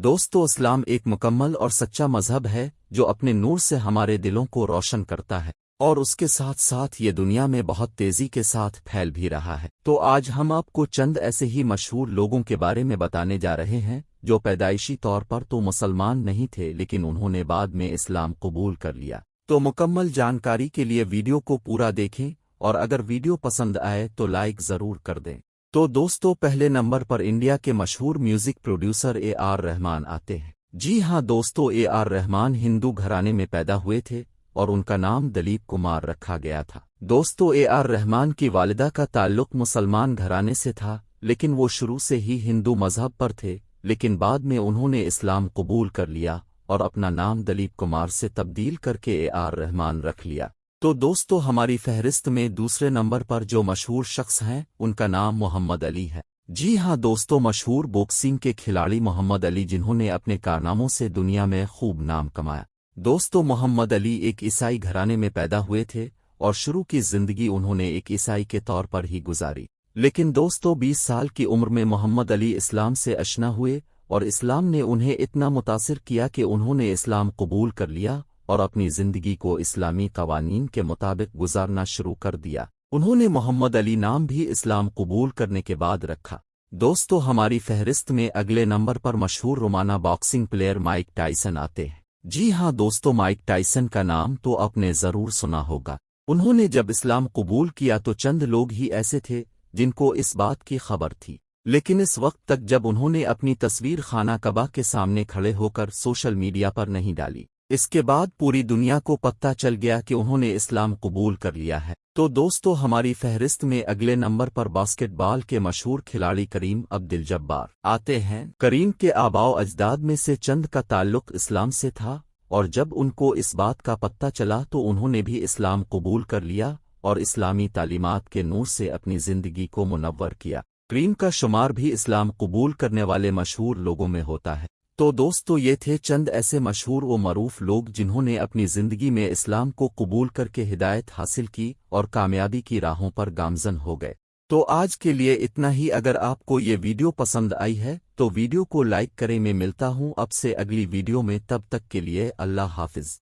دوستو اسلام ایک مکمل اور سچا مذہب ہے جو اپنے نور سے ہمارے دلوں کو روشن کرتا ہے اور اس کے ساتھ ساتھ یہ دنیا میں بہت تیزی کے ساتھ پھیل بھی رہا ہے۔ تو آج ہم آپ کو چند ایسے ہی مشہور لوگوں کے بارے میں بتانے جا رہے ہیں جو پیدائشی طور پر تو مسلمان نہیں تھے لیکن انہوں نے بعد میں اسلام قبول کر لیا۔ تو مکمل جانکاری کے لیے ویڈیو کو پورا دیکھیں اور اگر ویڈیو پسند آئے تو لائک ضرور کر دیں۔ تو دوستو پہلے نمبر پر انڈیا کے مشہور میوزک پروڈیوسر اے آر رحمان آتے ہیں۔ جی ہاں دوستو، اے آر رحمان ہندو گھرانے میں پیدا ہوئے تھے اور ان کا نام دلیپ کمار رکھا گیا تھا۔ دوستو اے آر رحمان کی والدہ کا تعلق مسلمان گھرانے سے تھا لیکن وہ شروع سے ہی ہندو مذہب پر تھے، لیکن بعد میں انہوں نے اسلام قبول کر لیا اور اپنا نام دلیپ کمار سے تبدیل کر کے اے آر رحمان رکھ لیا۔ تو دوستو ہماری فہرست میں دوسرے نمبر پر جو مشہور شخص ہیں ان کا نام محمد علی ہے۔ جی ہاں دوستو، مشہور باکسنگ کے کھلاڑی محمد علی جنہوں نے اپنے کارناموں سے دنیا میں خوب نام کمایا۔ دوستو محمد علی ایک عیسائی گھرانے میں پیدا ہوئے تھے اور شروع کی زندگی انہوں نے ایک عیسائی کے طور پر ہی گزاری، لیکن دوستو 20 سال کی عمر میں محمد علی اسلام سے آشنا ہوئے اور اسلام نے انہیں اتنا متاثر کیا کہ انہوں نے اسلام قبول کر لیا اور اپنی زندگی کو اسلامی قوانین کے مطابق گزارنا شروع کر دیا۔ انہوں نے محمد علی نام بھی اسلام قبول کرنے کے بعد رکھا۔ دوستو ہماری فہرست میں اگلے نمبر پر مشہور Rumana boxing player mic Tyson آتے ہیں۔ جی ہاں دوستو، مائک ٹائسن کا نام تو آپ نے ضرور سنا ہوگا۔ انہوں نے جب اسلام قبول کیا تو چند لوگ ہی ایسے تھے جن کو اس بات کی خبر تھی، لیکن اس وقت تک جب انہوں نے اپنی تصویر خانہ کعبہ کے سامنے کھڑے ہو کر سوشل میڈیا پر نہیں ڈالی، اس کے بعد پوری دنیا کو پتہ چل گیا کہ انہوں نے اسلام قبول کر لیا ہے۔ تو دوستو ہماری فہرست میں اگلے نمبر پر باسکٹ بال کے مشہور کھلاڑی کریم عبد الجبار آتے ہیں۔ کریم کے آباء و اجداد میں سے چند کا تعلق اسلام سے تھا اور جب ان کو اس بات کا پتہ چلا تو انہوں نے بھی اسلام قبول کر لیا اور اسلامی تعلیمات کے نور سے اپنی زندگی کو منور کیا۔ کریم کا شمار بھی اسلام قبول کرنے والے مشہور لوگوں میں ہوتا ہے۔ تو دوستو یہ تھے چند ایسے مشہور و معروف لوگ جنہوں نے اپنی زندگی میں اسلام کو قبول کر کے ہدایت حاصل کی اور کامیابی کی راہوں پر گامزن ہو گئے۔ تو آج کے لیے اتنا ہی۔ اگر آپ کو یہ ویڈیو پسند آئی ہے تو ویڈیو کو لائک کریں۔ میں ملتا ہوں اب سے اگلی ویڈیو میں، تب تک کے لیے اللہ حافظ۔